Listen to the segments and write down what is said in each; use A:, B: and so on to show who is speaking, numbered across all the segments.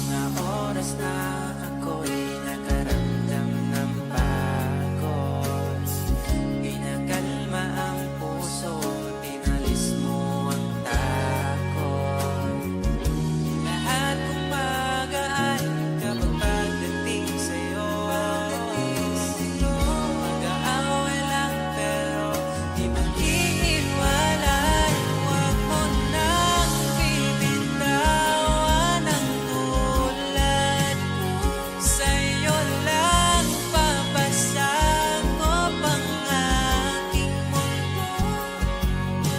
A: mga oras na ako'y nakaramdam ng pagod. Pinakalma ang puso, tinalis mo ang takot. Lahat kong magaan kapag pagdating sa'yo. Mag-aaway lang pero di mag-iiwalay. Huwag mo nang bibitawan ang tulad ko. Sa'yo lang papasakop ang aking mundo.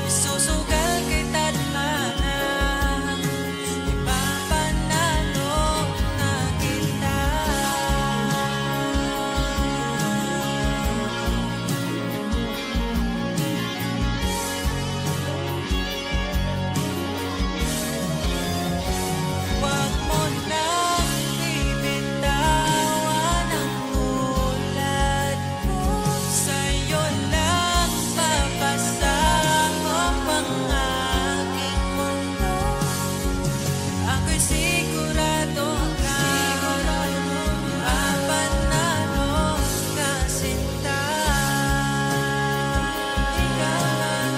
A: Isusugal kita't manang ipapanalo na kita. Huwag mo nang bibitawan ang tulad ko. Sa'yo lang papasakop ang aking mundo. Ako'y sigurado ka, mapanalo ka sinta. Ikaw lang.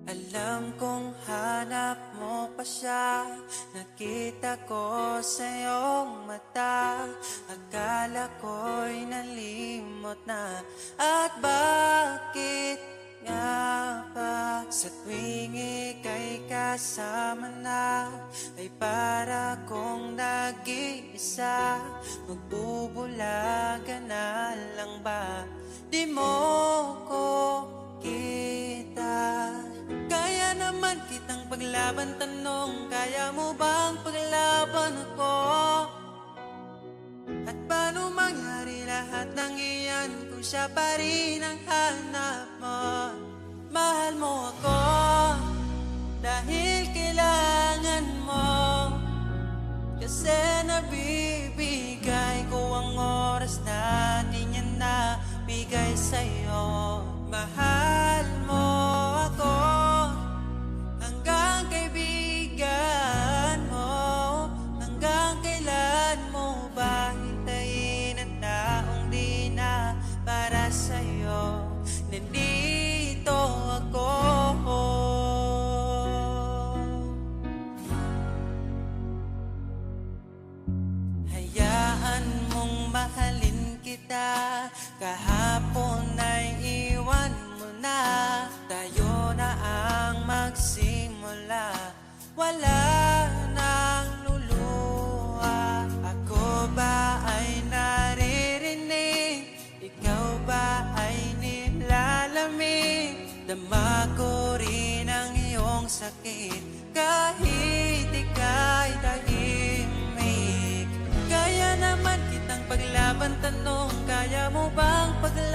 A: Alam kong hanap mo pa siya. Nakita ko sa iyong mata. Akala ko'y nalimot na. At bakit nga ba sa tuwing ika'y kasama na, ay para kong nag-iisa? Magbubulaga na lang ba? Di mo ko kita. Kaya naman kitang paglaban, tanong, kaya mo bang paglaban ako? At paano mangyari lahat ng iyan kung siya pa rin ang hanap mo? Mahal mo ako dahil kailangan mo, kasi nabibigay ko ang oras na di niya nabigay sa'yo. Mahal mo ako hanggang kaibigan mo. Hanggang kailan mo ba hintayin ang taong di na para sa'yo? Nandito ako. Hayaan mong mahalin kita. Kahapon ay iwan mo na. Tayo na ang magsimula. Wala nang luluha. Ako ba ay naririnig? Ikaw ba ay nilalamig? Dama ko rin ang iyong sakit kahit ika'y tahimik. Kaya naman kitang paglaban, tanong, kaya mo bang paglaban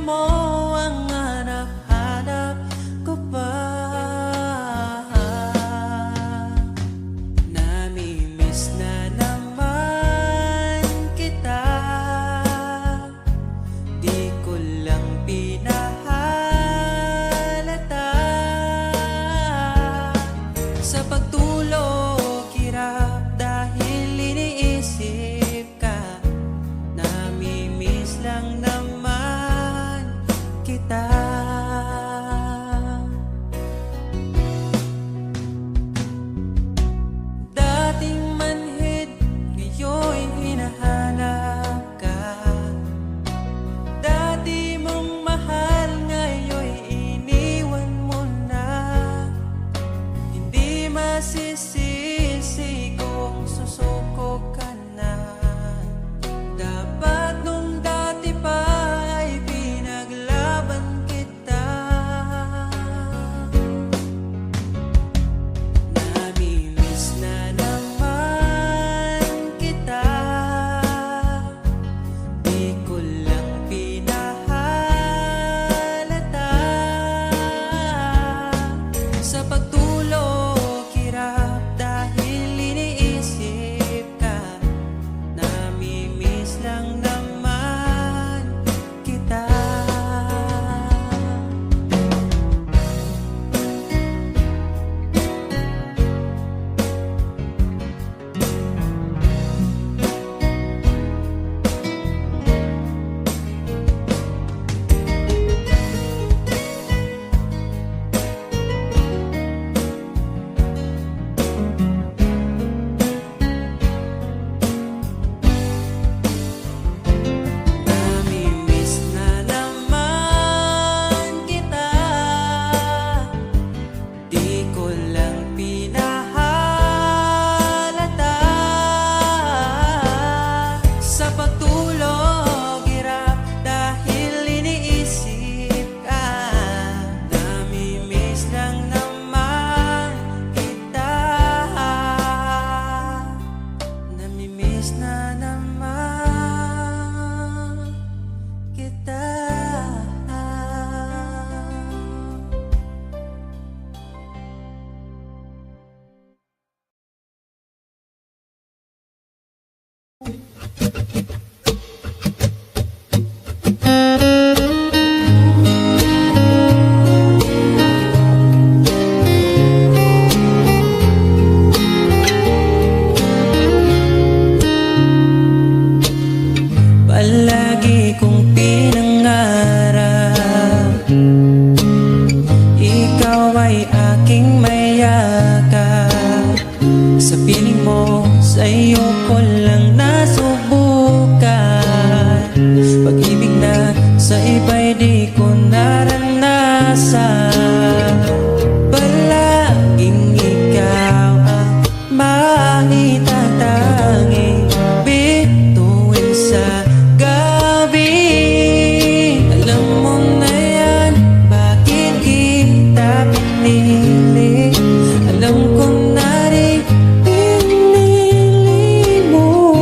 A: mo ang hanap-hanap ko pa. Namimiss na naman kita, di ko lang pinahalata. Sa pagtulog, hirap dahil iniisip ka. Namimiss lang naman kita. Dating manhid, ngayon hinahanap ka. Dati mong mahal, ngayon iniwan mo na. Hindi masisisi kung susuko ka na. Dapat nung dati pa ay pinaglaban kita. Namimiss na naman kita, di ko lang pinahalata. Sa pagtulog, hirap dahil iniisip ka. Namimiss lang naman kita. Namimiss na naman kita, di ko lang pinahalata. Sa pagtulog, hirap dahil iniisip ka. Namimiss lang naman kita. Namimiss na naman kita. Palagi kong pinangarap, ikaw ay aking mayakap. Sa piling mo, sa'yo ko lang nasubukan. Pag-ibig na sa iba'y di ko naranasan. Palaging ikaw ang maitatanging bituin sa gabi. Alam mo na yan, bakit kita pinili? Alam ko na rin pinili mo.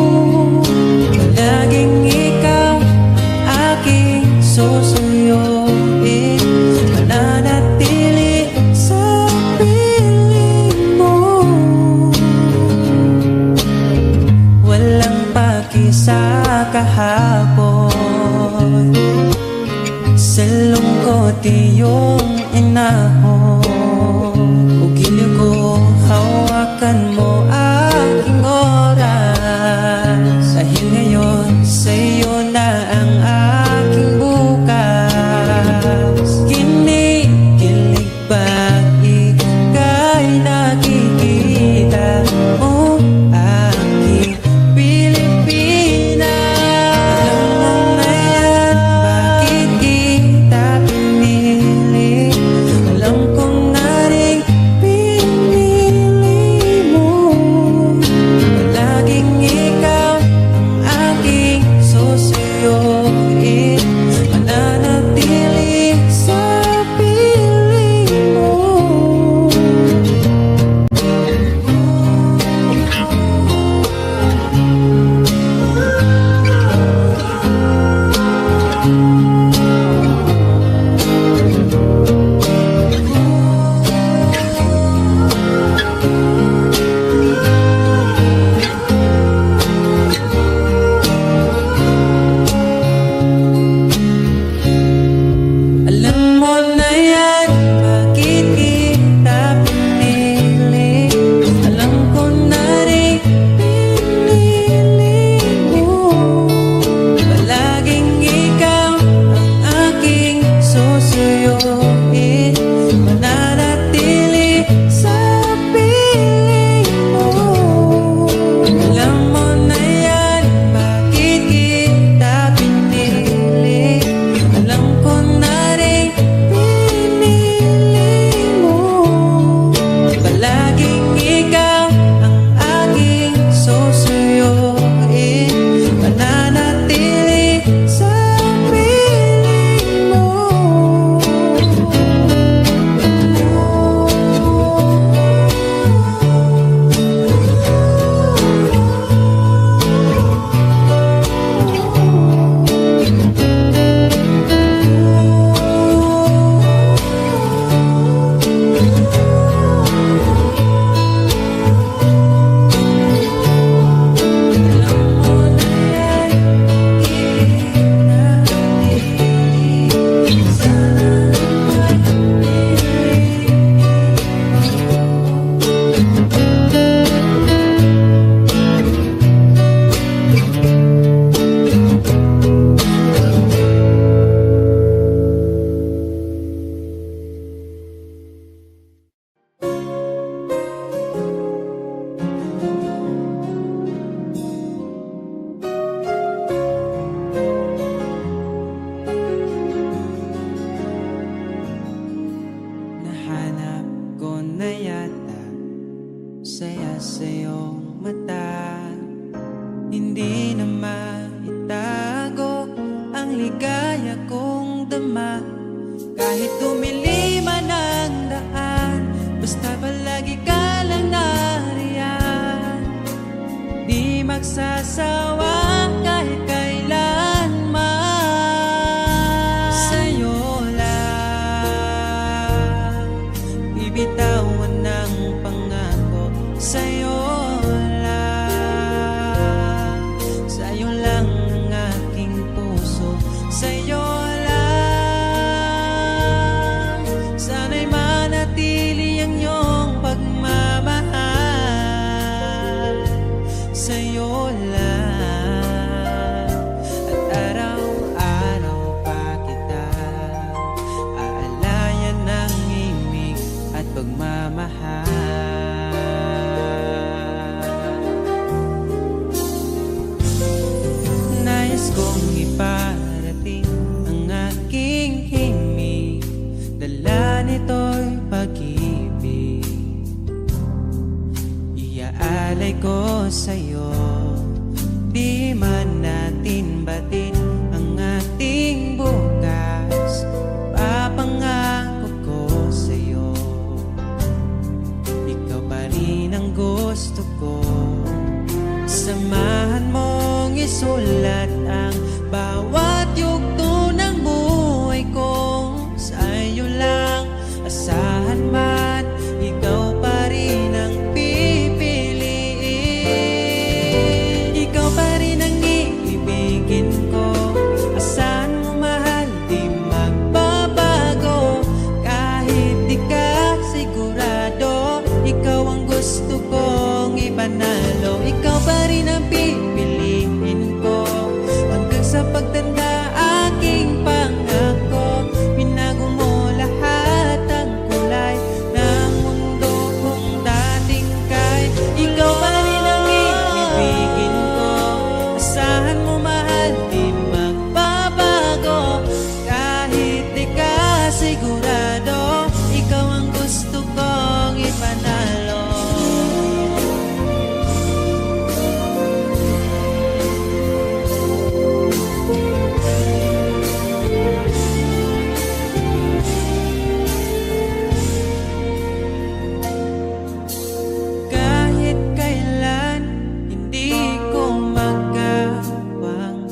A: Palaging ikaw ang aking susuyuin, mananatili sa piling mo. Walang paki sa kahapon, sa lungkot iyong inahon. Ugili ko, hawakan mo aking oras. Dahil ngayon, sa'yo na ang aking bukas. Kinikilig pag ika'y nakikita mo, aking Pilipinas. Alam mo na yan, bakit kita pinili? Alam ko na rin pinili mo. Palaging ikaw ang aking susuyo. ligaya kong dama. Kahit tumili man ang daan, basta palagi ka lang nariyan. Di magsasawa kahit kailanman. Sa'yo lang bibitawan ng pangako. Sa'yo lang, sa'yo lang ang aking puso. Sa'yo lang, sana'y manatili ang iyong pagmamahal. Sa'yo lang, at araw-araw pa kita aalayan ng imig at pagmamahal. Nais kong iparating ang aking himig, dala nito'y pag-ibig. Iaalay ko sa'yo, di man natin batin ang ating bukas. Papangako ko sa'yo, ikaw pa rin ang gusto ko. Samahan mong isulat ang bawat yugto ng buhay ko. Sa'yo lang asahan man, ikaw pa rin ang pipiliin. Ikaw pa rin ang iibigin ko. Asahan mo mahal, di magbabago. Kahit di ka sigurado, ikaw ang gusto kong ipanalo. Ikaw pa rin ang pipiliin ko hanggang sa pagtanda aking pangako. Binago mo lahat ang kulay ng mundo kong dating kay. Ikaw pa rin ang iibigin ko. Asahan mo mahal, di magbabago. Kahit di ka sigurado, ikaw ang gusto kong ipanalo. Kahit kailan hindi ko magawang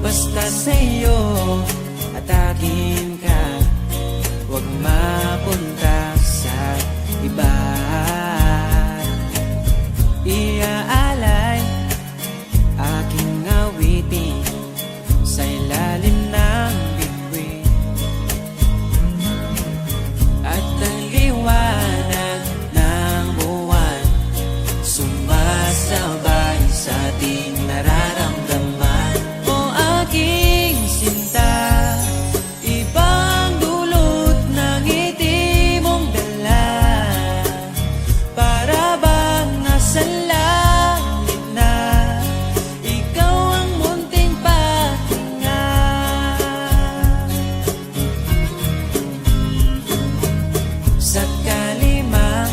A: Basta sa'yo at akin ka, huwag mapunta sa iba. Iaalay aking awitin sa ilalim ng bituin, at ang liwanag ng buwan sumasabay sa ating nararamdaman. O aking sinta, ibang dulot ng ngiti mong dala, para bang nasa langit na, ikaw ang munting pahinga. Sakali mang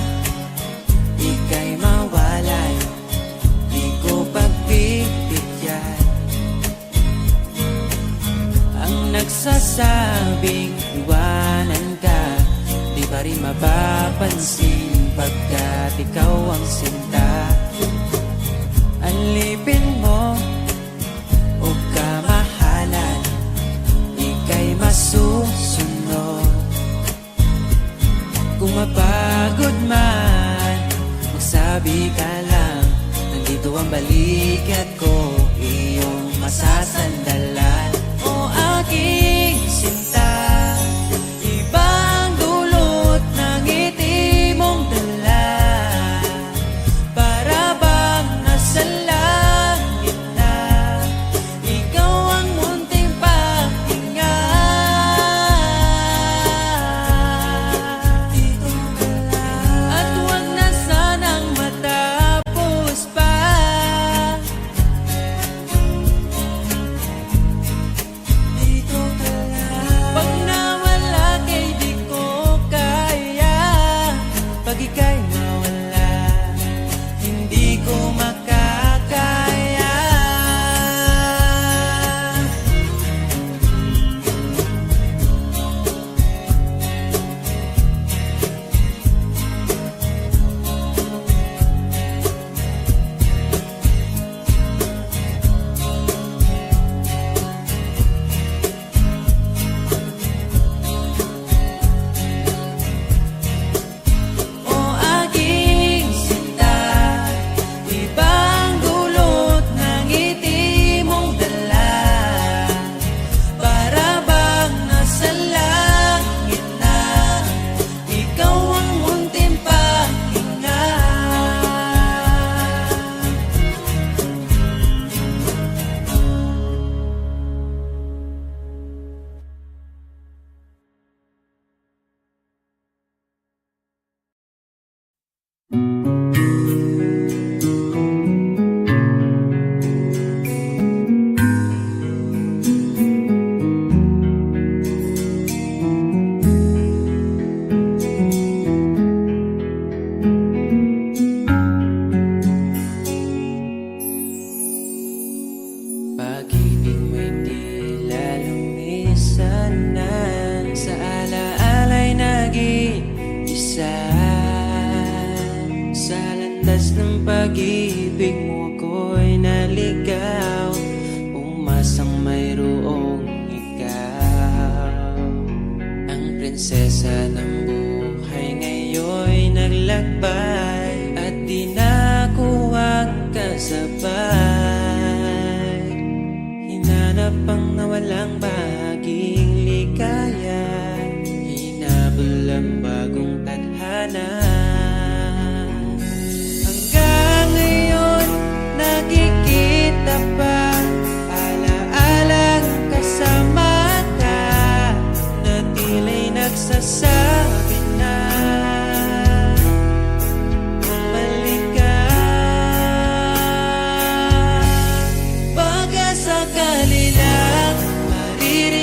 A: ika'y mawalay, di ko pagbibigyan ang nagsasabing iwanan ka. Di pa rin mapapansin pagkat ikaw ang sinta. Alipin mo o kamahalan, ika'y masusunod. Kung mapagod man, magsabi ka lang, nandito ang balikat ko, iyong masasandalan. O aking sinta, ibang dulot ng ngiti mong dala, para bang nasa langit na, ikaw ang munting pahinga. Dito ka lang, at huwag na sanang matapos pa. Dito ka lang, pag nawala kay di ko kaya. Pag ika'y nawala, hindi ko makakaya. O aking sinta, ibang dulot ng ngiti mong dala, para bang nasa langit na, ikaw ang munting pahinga. Pag-ibig mo'y tila lumisan na, sa alaala'y nag-iisa. Sa landas ng pag-ibig mo ako'y naligaw, umasang mayroong ikaw. Ang prinsesa ng buhay ngayon'y naglakbay, at di na ako ang kasabay. Hinanap ang nawalang bahaging ligaya, hinabol ang bagong tadhana. Hanggang ngayon nakikita pa, alaalang kasama ka, na tila'y nagsasabi na, balik ka. Pagkasakali lang maririnig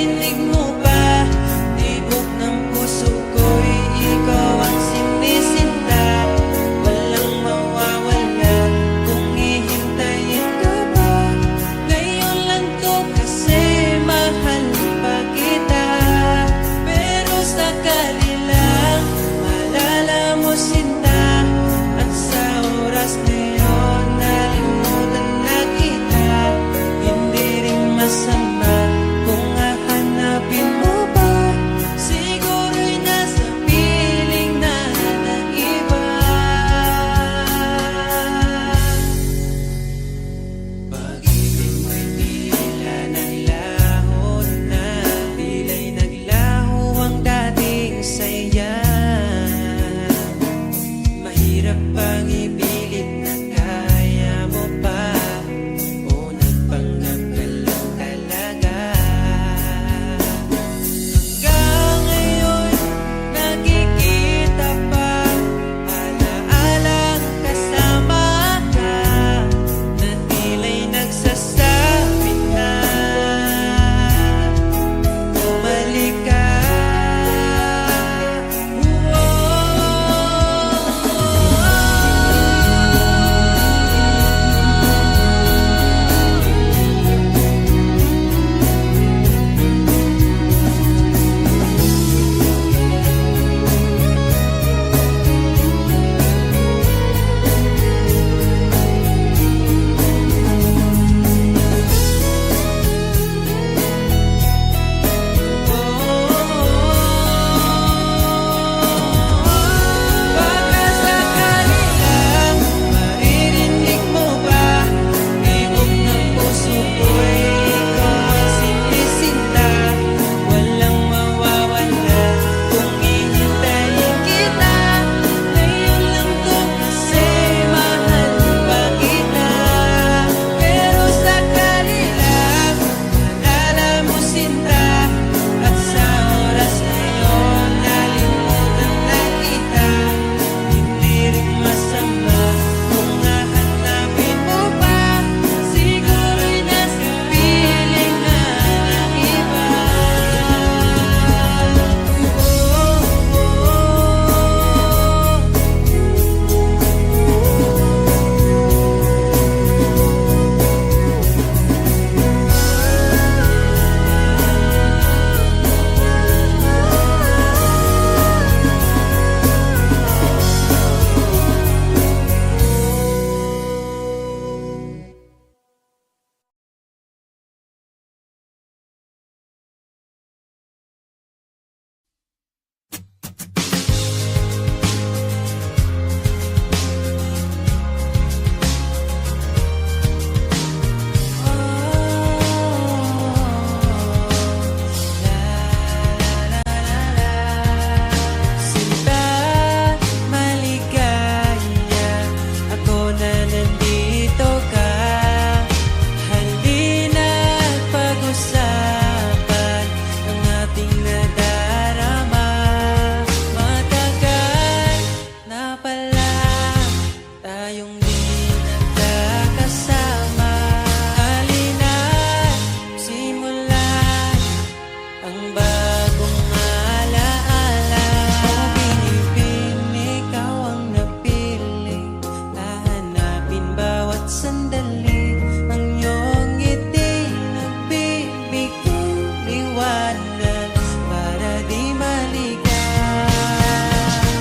A: bigyan liwanag para di maligaw.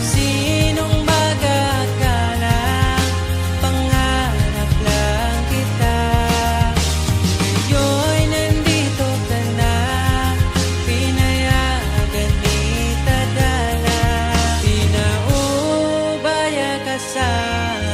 A: Sinong mag-aakalang pangarap lang kita, ngayon nandito ka na, pinayagan kita dala. Pinaubaya ka sa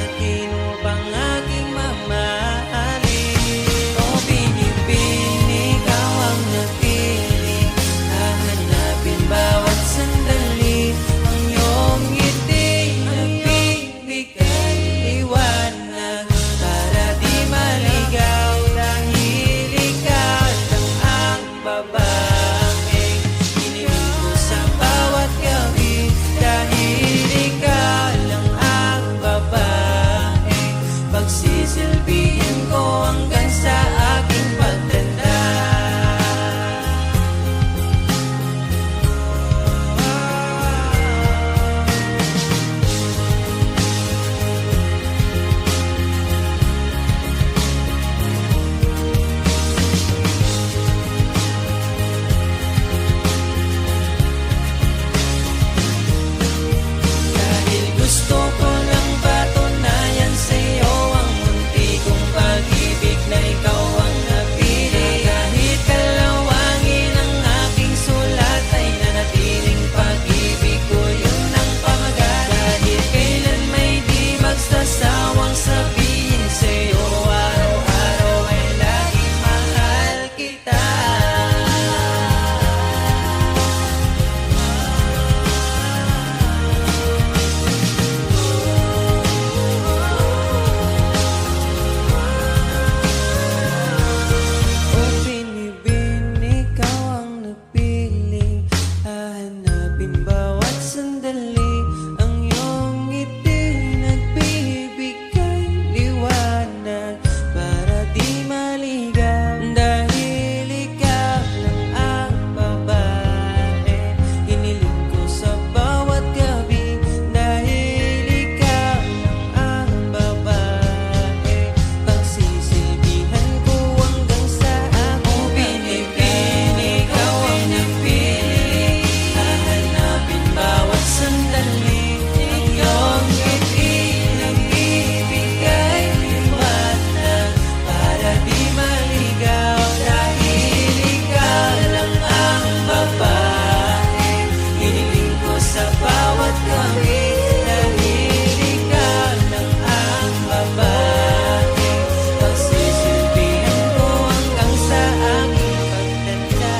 A: akin upang aking mamahalin. O binibini, ikaw ang napili, hahanapin bawat sandali. Ang iyong ngiti nagbibigay liwanag para di maligaw. Dahil ikaw lang ang babaeng hiniling ko sa bawat gabi. Dahil ikaw lang ang babaeng pagsisilbihan ko hanggang sa aking pagtanda. Dahil gusto ko lang patunayan sa'yo ang munti kong pag-ibig na ikaw ang napili. Kahit kalawangin ang aking sulat ay nanatiling pag-ibig ko, yun ang pamagat. Dahil kailan may di magsasawang sabihin sa'yo, araw-araw ay laging mahal kita. O binibini, ikaw ang napiling, hahanapin bawat sandali. Ang iyong ngiti nagbibigay liwanag para di maligaw. Dahil ikaw lang ang babae hiniling ko sa bawat gabi. Dahil ikaw lang ang babae pagsisilbihan ko hanggang sa aking O binibini, ikaw ang napili, hahanapin bawat sandali. Ang iyong ngiti nagbibigay liwanag para di maligaw. Dahil ikaw lang ang babae hiniling ko sa bawat gabi. Dahil ikaw lang ang babae pagsisilbihan ko hanggang sa aking pagtanda.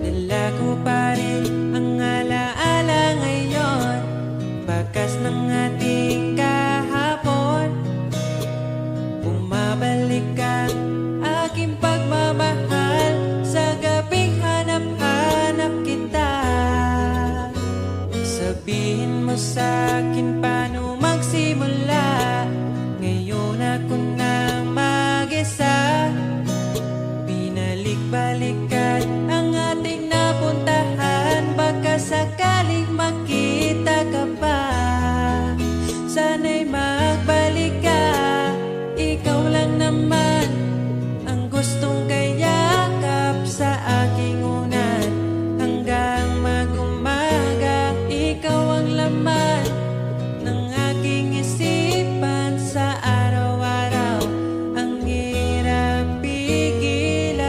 A: Dala ko pa rin ang alaala ngayon, bakas ng ating kahapon. Bumabalik ang aking pagmamahal sa gabing hanap-hanap kita. Sabihin mo sa'kin paano magsimula, ngayon ako na mag-isa. Binalik-balikan ang ating napuntahan, baka sakaling makita ka pa. Sana'y magbalik ka, ikaw lang naman ang gustong kayakap sa aking unan. Hanggang mag-umaga, ikaw ang laman ng aking isipan sa araw-araw. Ang hirap pigilan,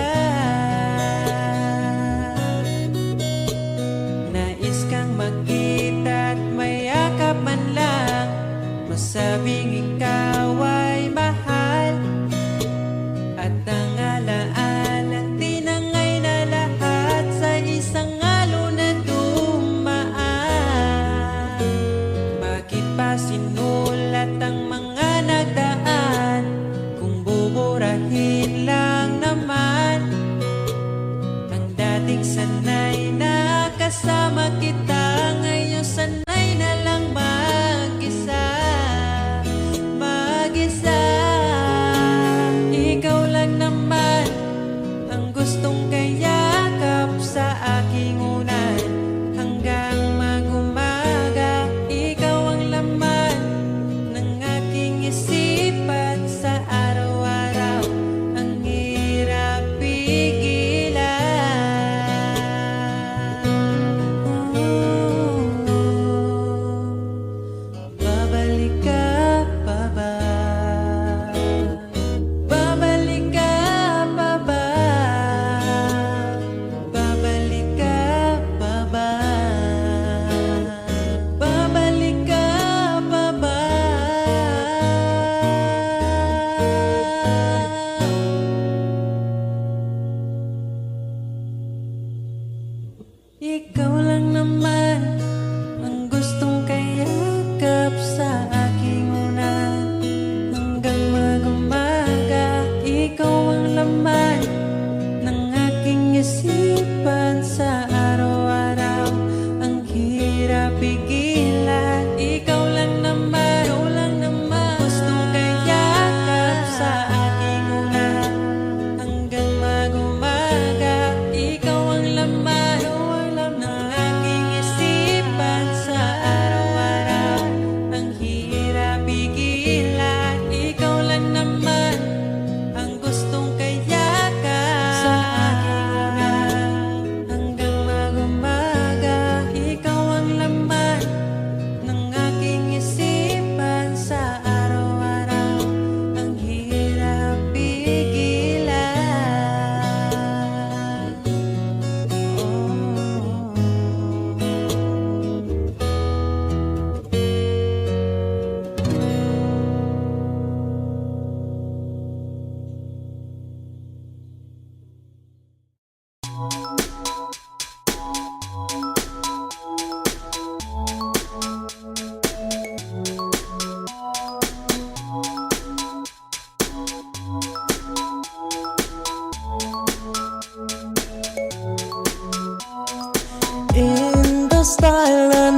A: nais kang makita at mayakap man lang, masabing ikaw ay mahal. At ang alaala tinangay na lahat sa isang alon na dumaan. Bakit pa sinulat ang mga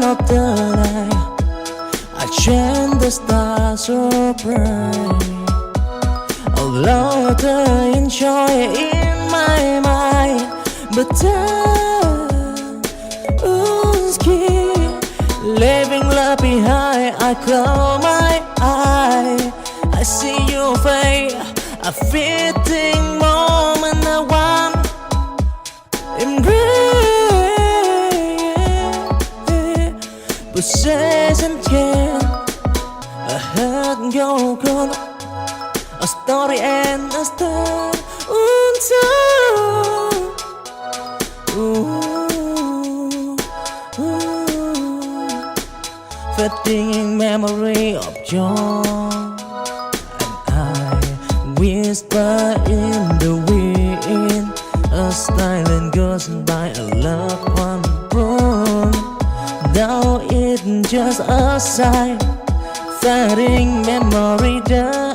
B: of the night, I chant the stars so bright. Although I enjoy in my mind, but I'm scared. Leaving love behind, I close my eye, I see your face, a fitting moment I want embrace. Possession can a hurt go gone, a story and a star untold. Fading memory of John, and I whisper in the wind, a silent goes by, a loved one born. Now it's just a sigh, fading memory dies.